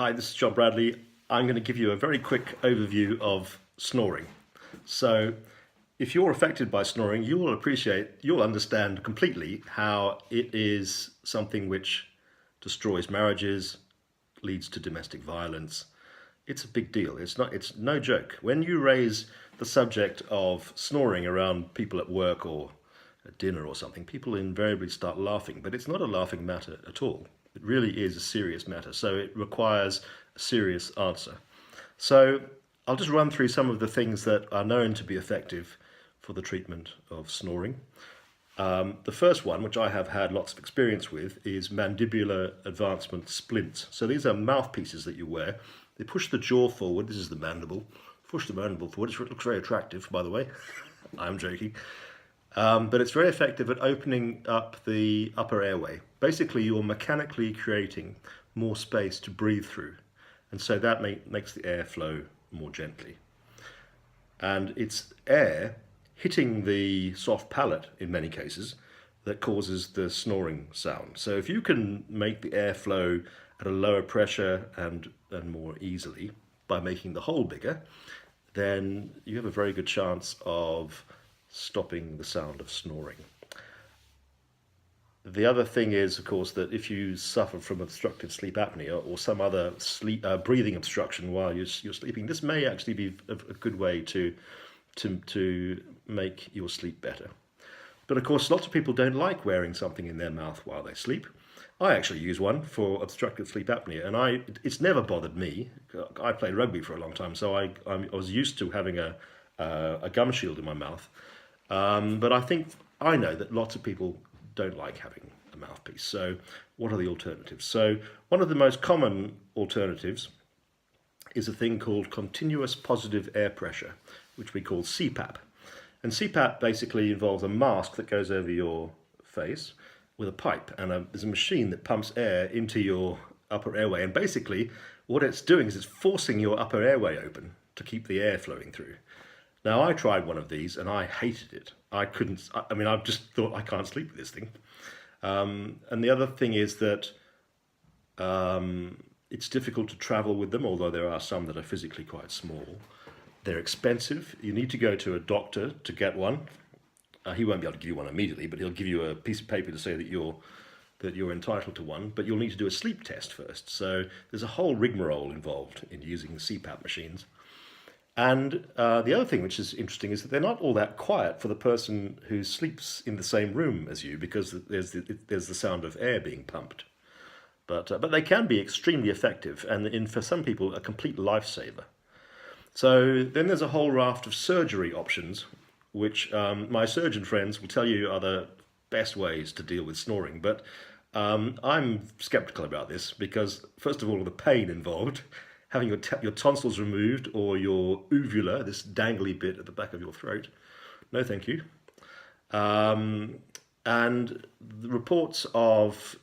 Hi, this is John Bradley. I'm going to give you a very quick overview of snoring. So, if you're affected by snoring, you'll understand completely how it is something which destroys marriages, leads to domestic violence. It's a big deal. It's no joke. When you raise the subject of snoring around people at work or at dinner or something, people invariably start laughing, but it's not a laughing matter at all. It really is a serious matter, so it requires a serious answer. So I'll just run through some of the things that are known to be effective for the treatment of snoring. The first one, which I have had lots of experience with, is mandibular advancement splints. So these are mouthpieces that you wear. They push the jaw forward. This is the mandible. Push the mandible forward. It looks very attractive, by the way. I'm joking. But it's very effective at opening up the upper airway. Basically, you're mechanically creating more space to breathe through. And so that makes the air flow more gently. And it's air hitting the soft palate, in many cases, that causes the snoring sound. So if you can make the air flow at a lower pressure and more easily by making the hole bigger, then you have a very good chance of stopping the sound of snoring. The other thing is, of course, that if you suffer from obstructive sleep apnea or some other breathing obstruction while you're sleeping, this may actually be a good way to make your sleep better. But of course, lots of people don't like wearing something in their mouth while they sleep. I actually use one for obstructive sleep apnea, and it's never bothered me. I played rugby for a long time, so I was used to having a gum shield in my mouth. But I know that lots of people don't like having a mouthpiece. So what are the alternatives? So one of the most common alternatives is a thing called continuous positive air pressure, which we call CPAP. And CPAP basically involves a mask that goes over your face with a pipe, and there's a machine that pumps air into your upper airway. And basically what it's doing is it's forcing your upper airway open to keep the air flowing through. Now, I tried one of these and I hated it. I just thought, I can't sleep with this thing. And the other thing is that it's difficult to travel with them, although there are some that are physically quite small. They're expensive. You need to go to a doctor to get one. He won't be able to give you one immediately, but he'll give you a piece of paper to say that you're entitled to one, but you'll need to do a sleep test first. So there's a whole rigmarole involved in using CPAP machines. And the other thing which is interesting is that they're not all that quiet for the person who sleeps in the same room as you, because there's the sound of air being pumped. But they can be extremely effective, and for some people a complete lifesaver. So then there's a whole raft of surgery options, which my surgeon friends will tell you are the best ways to deal with snoring. But I'm skeptical about this because, first of all, the pain involved. Having your tonsils removed, or your uvula, this dangly bit at the back of your throat. No, thank you. And the reports of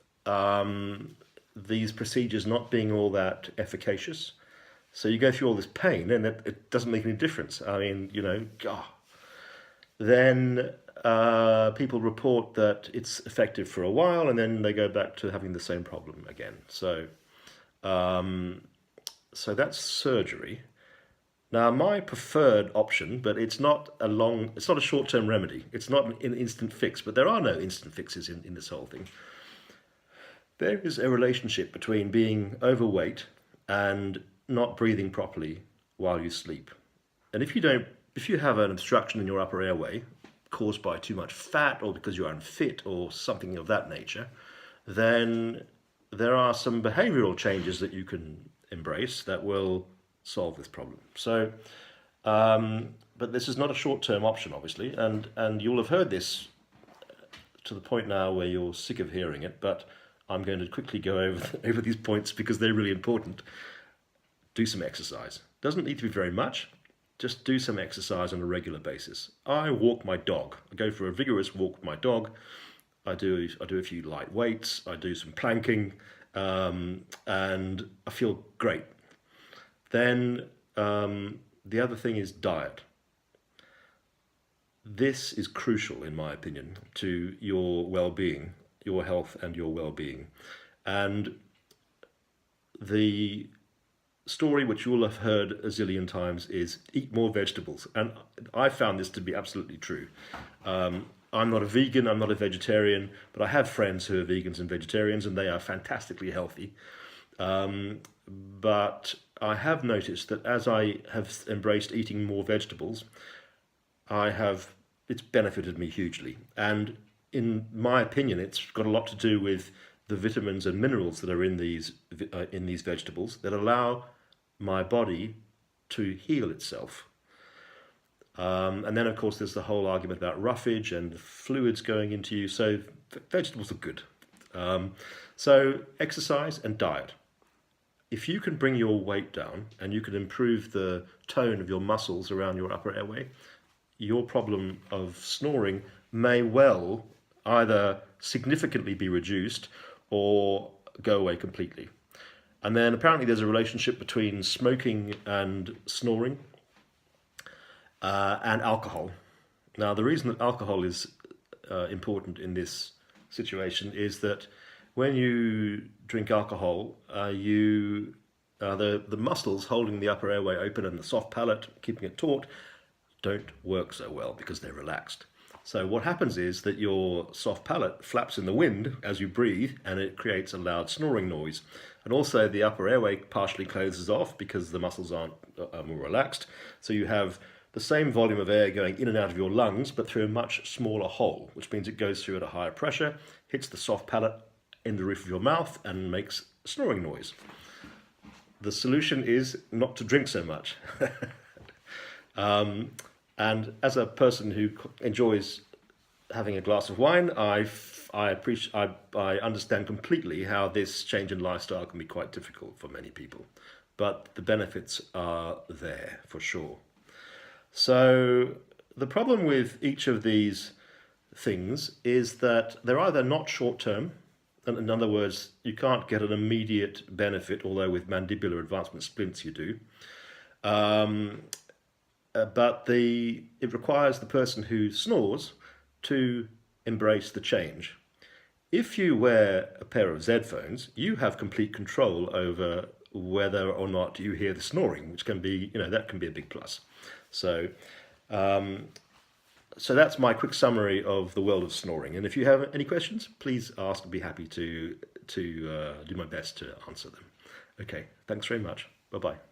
these procedures not being all that efficacious. So you go through all this pain and it doesn't make any difference. Then people report that it's effective for a while and then they go back to having the same problem again. So that's surgery. Now, my preferred option, but it's not a short-term remedy. It's not an instant fix, but there are no instant fixes in this whole thing. There is a relationship between being overweight and not breathing properly while you sleep. And if you have an obstruction in your upper airway caused by too much fat or because you're unfit or something of that nature, then there are some behavioral changes that you can embrace that will solve this problem. So, but this is not a short-term option, obviously, and you'll have heard this to the point now where you're sick of hearing it, but I'm going to quickly go over these points because they're really important. Do some exercise. Doesn't need to be very much. Just do some exercise on a regular basis. I walk my dog. I go for a vigorous walk with my dog. I do a few light weights. I do some planking. And I feel great. Then the other thing is diet. This is crucial, in my opinion, to your well-being, your health and your well-being. And the story, which you will have heard a zillion times, is eat more vegetables. And I found this to be absolutely true. I'm not a vegan, I'm not a vegetarian, but I have friends who are vegans and vegetarians, and they are fantastically healthy. But I have noticed that as I have embraced eating more vegetables, it's benefited me hugely. And in my opinion, it's got a lot to do with the vitamins and minerals that are in these vegetables that allow my body to heal itself. And then, of course, there's the whole argument about roughage and fluids going into you. So vegetables are good. So exercise and diet. If you can bring your weight down and you can improve the tone of your muscles around your upper airway, your problem of snoring may well either significantly be reduced or go away completely. And then apparently there's a relationship between smoking and snoring and alcohol. Now, the reason that alcohol is important in this situation is that when you drink alcohol, the muscles holding the upper airway open and the soft palate, keeping it taut, don't work so well because they're relaxed. So what happens is that your soft palate flaps in the wind as you breathe, and it creates a loud snoring noise. And also the upper airway partially closes off because the muscles are more relaxed. So you have the same volume of air going in and out of your lungs, but through a much smaller hole, which means it goes through at a higher pressure, hits the soft palate in the roof of your mouth, and makes snoring noise. The solution is not to drink so much. And as a person who enjoys having a glass of wine, I understand completely how this change in lifestyle can be quite difficult for many people. But the benefits are there for sure. So the problem with each of these things is that they're either not short-term, and in other words, you can't get an immediate benefit, although with mandibular advancement splints you do. But it requires the person who snores to embrace the change. If you wear a pair of Zedphones, you have complete control over whether or not you hear the snoring, which can be, that can be a big plus. So, so that's my quick summary of the world of snoring. And if you have any questions, please ask. I'll be happy to do my best to answer them. Okay, thanks very much. Bye-bye.